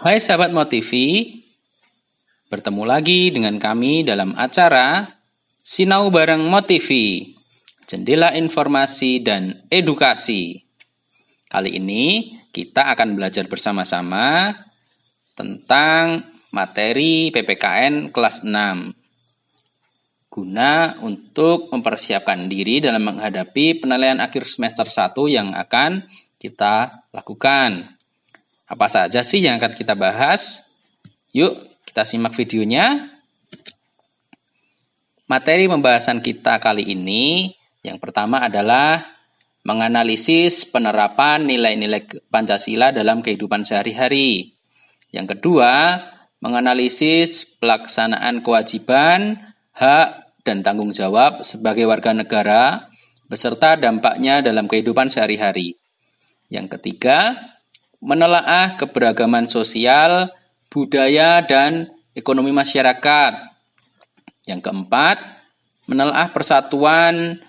Hai sahabat Motivi, bertemu lagi dengan kami dalam acara Sinau Bareng Motivi, Jendela Informasi dan Edukasi. Kali ini kita akan belajar bersama-sama tentang materi PPKN kelas 6. Guna untuk mempersiapkan diri dalam menghadapi penilaian akhir semester 1 yang akan kita lakukan. Apa saja sih yang akan kita bahas? Yuk, kita simak videonya. Materi pembahasan kita kali ini, yang pertama adalah menganalisis penerapan nilai-nilai Pancasila dalam kehidupan sehari-hari. Yang kedua, menganalisis pelaksanaan kewajiban, hak, dan tanggung jawab sebagai warga negara, beserta dampaknya dalam kehidupan sehari-hari. Yang ketiga, menelaah keberagaman sosial, budaya, dan ekonomi masyarakat. Yang keempat, menelaah persatuan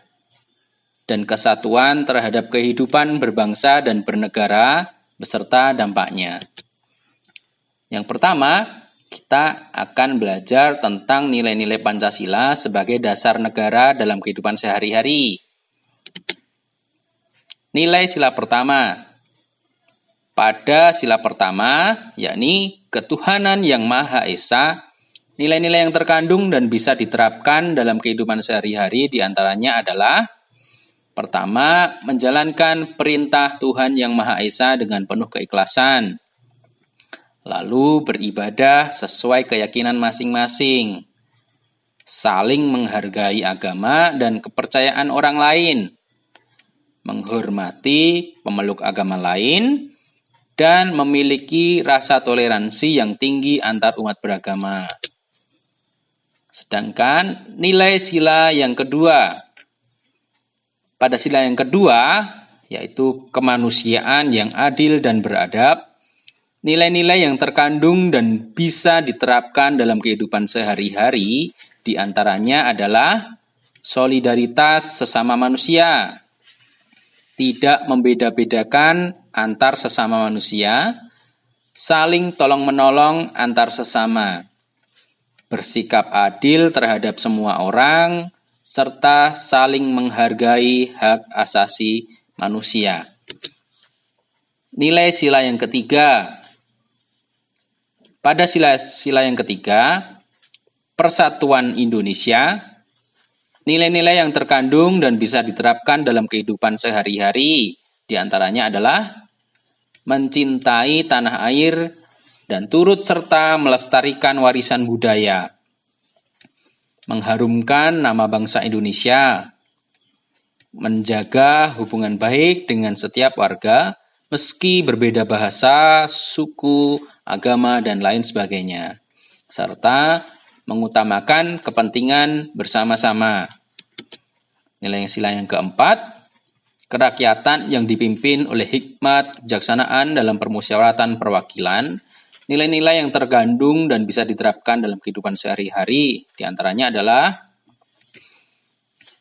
dan kesatuan terhadap kehidupan berbangsa dan bernegara beserta dampaknya. Yang pertama, kita akan belajar tentang nilai-nilai Pancasila sebagai dasar negara dalam kehidupan sehari-hari. Nilai sila pertama. Pada sila pertama, yakni ketuhanan yang Maha Esa, nilai-nilai yang terkandung dan bisa diterapkan dalam kehidupan sehari-hari diantaranya adalah: pertama, menjalankan perintah Tuhan yang Maha Esa dengan penuh keikhlasan. Lalu beribadah sesuai keyakinan masing-masing. Saling menghargai agama dan kepercayaan orang lain. Menghormati pemeluk agama lain. Dan memiliki rasa toleransi yang tinggi antar umat beragama. Sedangkan nilai sila yang kedua. Pada sila yang kedua, yaitu kemanusiaan yang adil dan beradab, nilai-nilai yang terkandung dan bisa diterapkan dalam kehidupan sehari-hari diantaranya adalah solidaritas sesama manusia, tidak membeda-bedakan antar sesama manusia, saling tolong-menolong antar sesama, bersikap adil terhadap semua orang, serta saling menghargai hak asasi manusia. Nilai sila yang ketiga. Pada sila yang ketiga, persatuan Indonesia, nilai-nilai yang terkandung dan bisa diterapkan dalam kehidupan sehari-hari diantaranya adalah mencintai tanah air dan turut serta melestarikan warisan budaya, mengharumkan nama bangsa Indonesia, menjaga hubungan baik dengan setiap warga meski berbeda bahasa, suku, agama, dan lain sebagainya, serta mengutamakan kepentingan bersama-sama. Nilai sila yang keempat, kerakyatan yang dipimpin oleh hikmat kejaksanaan dalam permusyawaratan perwakilan, nilai-nilai yang terkandung dan bisa diterapkan dalam kehidupan sehari-hari, diantaranya adalah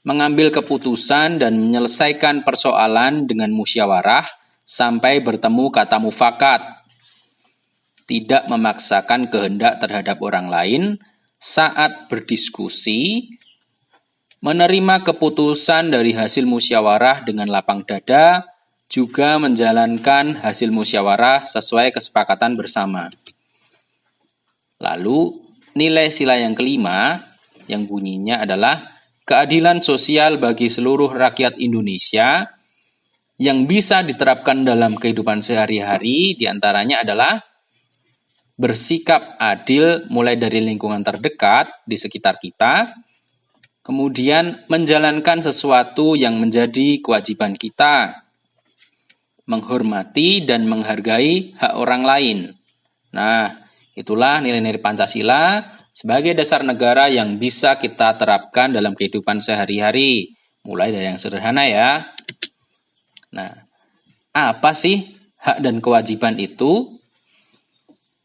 mengambil keputusan dan menyelesaikan persoalan dengan musyawarah sampai bertemu kata mufakat, tidak memaksakan kehendak terhadap orang lain saat berdiskusi, menerima keputusan dari hasil musyawarah dengan lapang dada, juga menjalankan hasil musyawarah sesuai kesepakatan bersama. Lalu, nilai sila yang kelima, yang bunyinya adalah keadilan sosial bagi seluruh rakyat Indonesia, yang bisa diterapkan dalam kehidupan sehari-hari, diantaranya adalah bersikap adil mulai dari lingkungan terdekat di sekitar kita, kemudian menjalankan sesuatu yang menjadi kewajiban kita, menghormati dan menghargai hak orang lain. Nah, itulah nilai-nilai Pancasila sebagai dasar negara yang bisa kita terapkan dalam kehidupan sehari-hari. Mulai dari yang sederhana ya. Nah, apa sih hak dan kewajiban itu?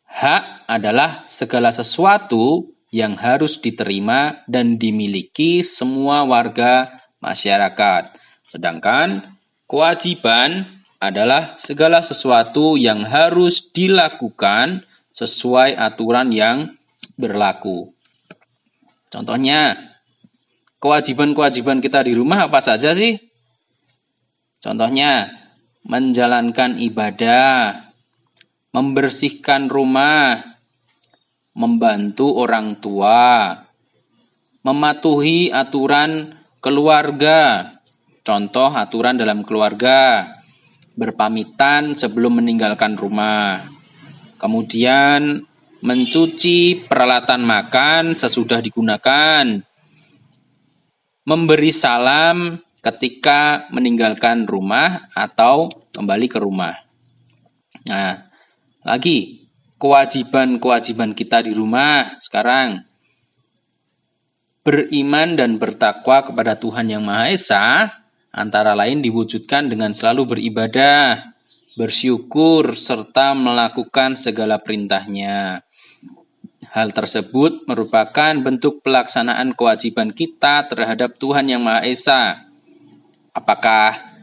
Hak adalah segala sesuatu yang harus diterima dan dimiliki semua warga masyarakat. Sedangkan kewajiban adalah segala sesuatu yang harus dilakukan sesuai aturan yang berlaku. Contohnya, kewajiban-kewajiban kita di rumah apa saja sih? Contohnya, menjalankan ibadah, membersihkan rumah, membantu orang tua, mematuhi aturan keluarga. Contoh aturan dalam keluarga, berpamitan sebelum meninggalkan rumah. Kemudian mencuci peralatan makan sesudah digunakan. Memberi salam ketika meninggalkan rumah atau kembali ke rumah. Nah, lagi kewajiban-kewajiban kita di rumah sekarang. Beriman dan bertakwa kepada Tuhan Yang Maha Esa antara lain diwujudkan dengan selalu beribadah, bersyukur, serta melakukan segala perintahnya. Hal tersebut merupakan bentuk pelaksanaan kewajiban kita terhadap Tuhan Yang Maha Esa. Apakah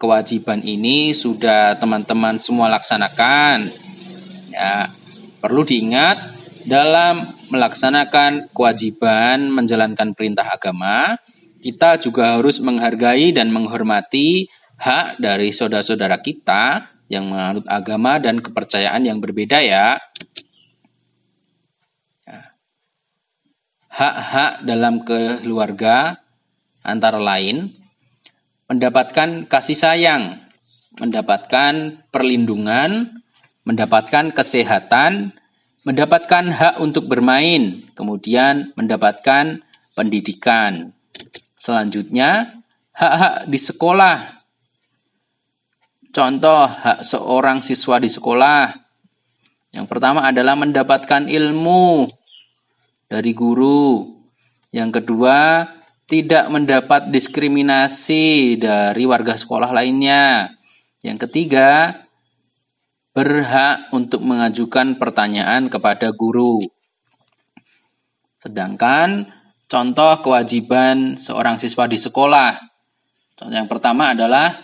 kewajiban ini sudah teman-teman semua laksanakan? Ya, perlu diingat dalam melaksanakan kewajiban menjalankan perintah agama, kita juga harus menghargai dan menghormati hak dari saudara-saudara kita yang menganut agama dan kepercayaan yang berbeda ya. Hak-hak dalam keluarga antara lain mendapatkan kasih sayang, mendapatkan perlindungan, mendapatkan kesehatan, mendapatkan hak untuk bermain, kemudian mendapatkan pendidikan. Selanjutnya, hak-hak di sekolah. Contoh hak seorang siswa di sekolah. Yang pertama adalah mendapatkan ilmu dari guru. Yang kedua, tidak mendapat diskriminasi dari warga sekolah lainnya. Yang ketiga, berhak untuk mengajukan pertanyaan kepada guru. Sedangkan contoh kewajiban seorang siswa di sekolah. Contoh yang pertama adalah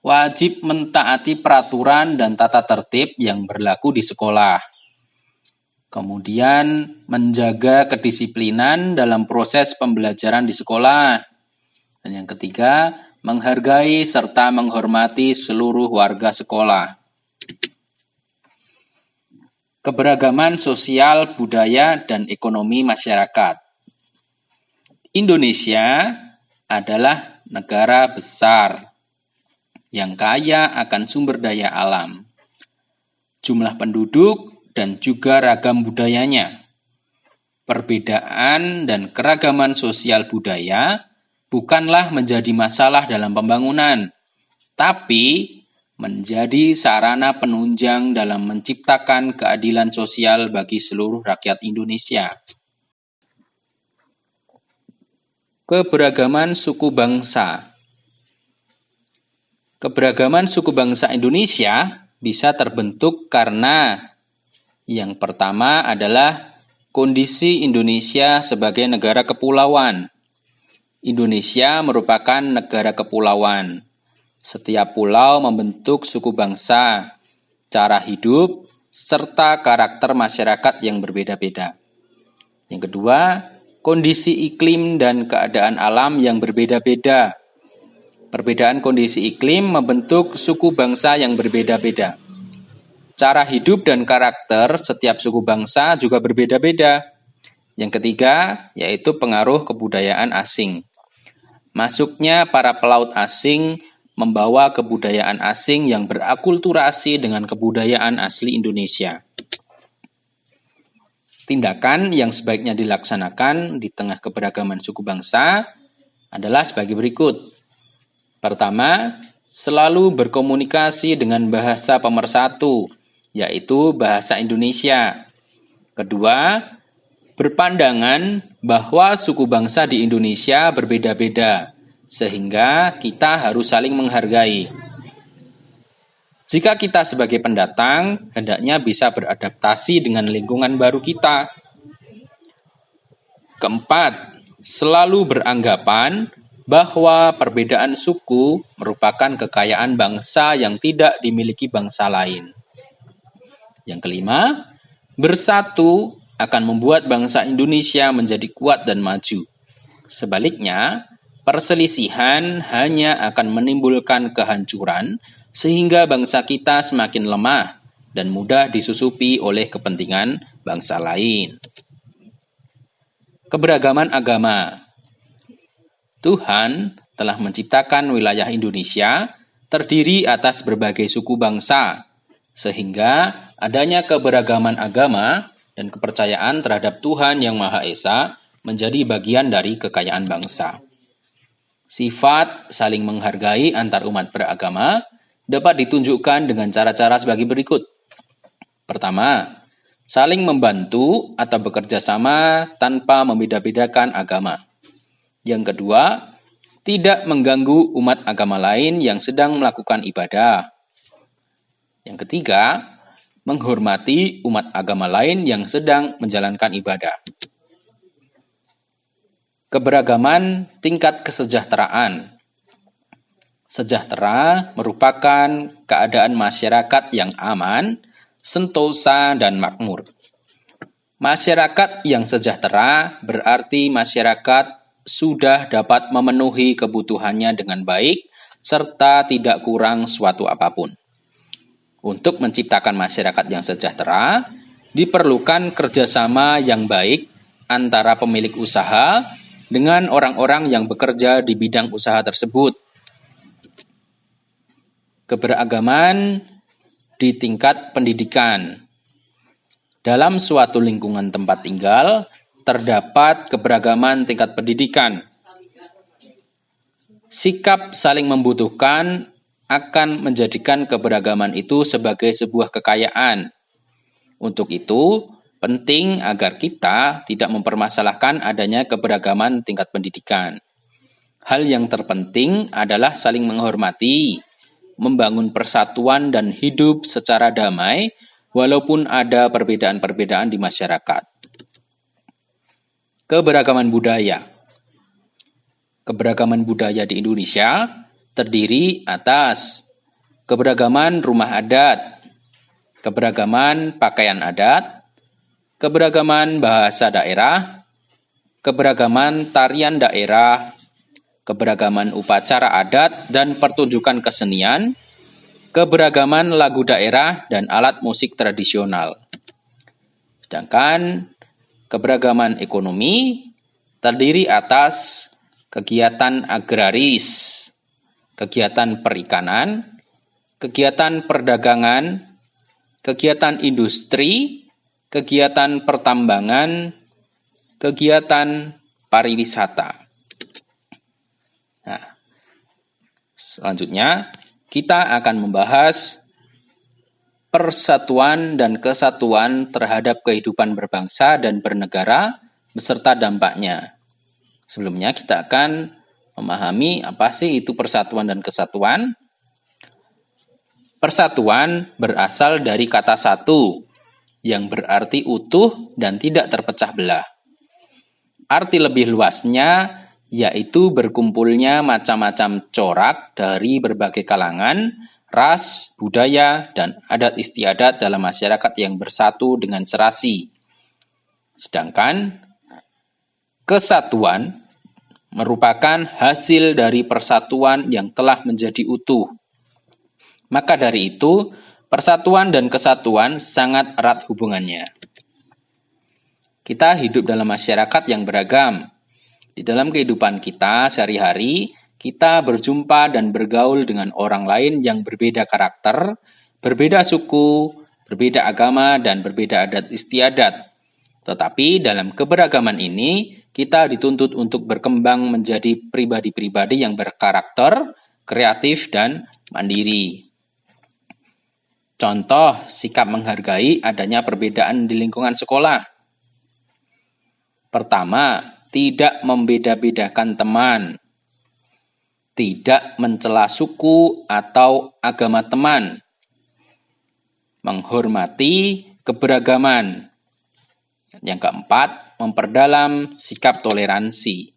wajib mentaati peraturan dan tata tertib yang berlaku di sekolah. Kemudian menjaga kedisiplinan dalam proses pembelajaran di sekolah. Dan yang ketiga, menghargai serta menghormati seluruh warga sekolah. Keberagaman sosial, budaya, dan ekonomi masyarakat. Indonesia adalah negara besar yang kaya akan sumber daya alam, jumlah penduduk, dan juga ragam budayanya. Perbedaan dan keragaman sosial budaya bukanlah menjadi masalah dalam pembangunan, tapi menjadi sarana penunjang dalam menciptakan keadilan sosial bagi seluruh rakyat Indonesia. Keberagaman suku bangsa. Keberagaman suku bangsa Indonesia bisa terbentuk karena yang pertama adalah kondisi Indonesia sebagai negara kepulauan. Indonesia merupakan negara kepulauan. Setiap pulau membentuk suku bangsa, cara hidup, serta karakter masyarakat yang berbeda-beda. Yang kedua, kondisi iklim dan keadaan alam yang berbeda-beda. Perbedaan kondisi iklim membentuk suku bangsa yang berbeda-beda. Cara hidup dan karakter setiap suku bangsa juga berbeda-beda. Yang ketiga, yaitu pengaruh kebudayaan asing. Masuknya para pelaut asing membawa kebudayaan asing yang berakulturasi dengan kebudayaan asli Indonesia. Tindakan yang sebaiknya dilaksanakan di tengah keberagaman suku bangsa adalah sebagai berikut. Pertama, selalu berkomunikasi dengan bahasa pemersatu, yaitu bahasa Indonesia. Kedua, berpandangan bahwa suku bangsa di Indonesia berbeda-beda, sehingga kita harus saling menghargai. Jika kita sebagai pendatang, hendaknya bisa beradaptasi dengan lingkungan baru kita. Keempat, selalu beranggapan bahwa perbedaan suku merupakan kekayaan bangsa yang tidak dimiliki bangsa lain. Yang kelima, bersatu akan membuat bangsa Indonesia menjadi kuat dan maju. Sebaliknya, perselisihan hanya akan menimbulkan kehancuran sehingga bangsa kita semakin lemah dan mudah disusupi oleh kepentingan bangsa lain. Keberagaman agama. Tuhan telah menciptakan wilayah Indonesia terdiri atas berbagai suku bangsa, sehingga adanya keberagaman agama dan kepercayaan terhadap Tuhan Yang Maha Esa menjadi bagian dari kekayaan bangsa. Sifat saling menghargai antar umat beragama dapat ditunjukkan dengan cara-cara sebagai berikut. Pertama, saling membantu atau bekerja sama tanpa membeda-bedakan agama. Yang kedua, tidak mengganggu umat agama lain yang sedang melakukan ibadah. Yang ketiga, menghormati umat agama lain yang sedang menjalankan ibadah. Keberagaman tingkat kesejahteraan. Sejahtera merupakan keadaan masyarakat yang aman, sentosa, dan makmur. Masyarakat yang sejahtera berarti masyarakat sudah dapat memenuhi kebutuhannya dengan baik, serta tidak kurang suatu apapun. Untuk menciptakan masyarakat yang sejahtera, diperlukan kerjasama yang baik antara pemilik usaha dengan orang-orang yang bekerja di bidang usaha tersebut. Keberagaman di tingkat pendidikan. Dalam suatu lingkungan tempat tinggal, terdapat keberagaman tingkat pendidikan. Sikap saling membutuhkan akan menjadikan keberagaman itu sebagai sebuah kekayaan. Untuk itu, penting agar kita tidak mempermasalahkan adanya keberagaman tingkat pendidikan. Hal yang terpenting adalah saling menghormati, membangun persatuan dan hidup secara damai, walaupun ada perbedaan-perbedaan di masyarakat. Keberagaman budaya. Keberagaman budaya di Indonesia terdiri atas keberagaman rumah adat, keberagaman pakaian adat, keberagaman bahasa daerah, keberagaman tarian daerah, keberagaman upacara adat dan pertunjukan kesenian, keberagaman lagu daerah dan alat musik tradisional. Sedangkan keberagaman ekonomi terdiri atas kegiatan agraris, kegiatan perikanan, kegiatan perdagangan, kegiatan industri, kegiatan pertambangan, kegiatan pariwisata. Nah, selanjutnya kita akan membahas persatuan dan kesatuan terhadap kehidupan berbangsa dan bernegara beserta dampaknya. Sebelumnya kita akan memahami apa sih itu persatuan dan kesatuan. Persatuan berasal dari kata satu yang berarti utuh dan tidak terpecah belah. Arti lebih luasnya yaitu berkumpulnya macam-macam corak dari berbagai kalangan, ras, budaya, dan adat istiadat dalam masyarakat yang bersatu dengan serasi. Sedangkan kesatuan merupakan hasil dari persatuan yang telah menjadi utuh. Maka dari itu, persatuan dan kesatuan sangat erat hubungannya. Kita hidup dalam masyarakat yang beragam. Di dalam kehidupan kita sehari-hari, kita berjumpa dan bergaul dengan orang lain yang berbeda karakter, berbeda suku, berbeda agama, dan berbeda adat istiadat. Tetapi dalam keberagaman ini, kita dituntut untuk berkembang menjadi pribadi-pribadi yang berkarakter, kreatif, dan mandiri. Contoh sikap menghargai adanya perbedaan di lingkungan sekolah. Pertama, tidak membeda-bedakan teman. Tidak mencela suku atau agama teman. Menghormati keberagaman. Yang keempat, memperdalam sikap toleransi.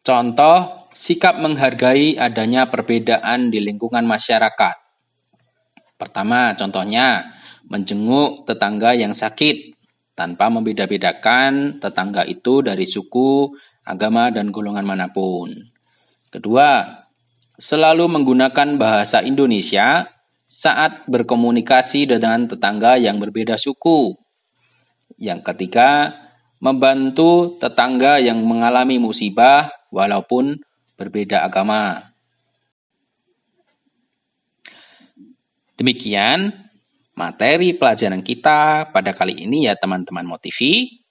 Contoh, sikap menghargai adanya perbedaan di lingkungan masyarakat. Pertama, contohnya, menjenguk tetangga yang sakit, tanpa membeda-bedakan tetangga itu dari suku, agama, dan golongan manapun. Kedua, selalu menggunakan bahasa Indonesia saat berkomunikasi dengan tetangga yang berbeda suku. Yang ketiga, membantu tetangga yang mengalami musibah walaupun berbeda agama. Demikian materi pelajaran kita pada kali ini ya teman-teman Motivi.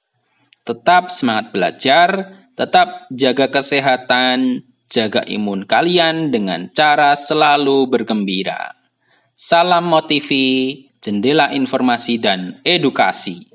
Tetap semangat belajar, tetap jaga kesehatan, jaga imun kalian dengan cara selalu bergembira. Salam Motivi, jendela informasi dan edukasi.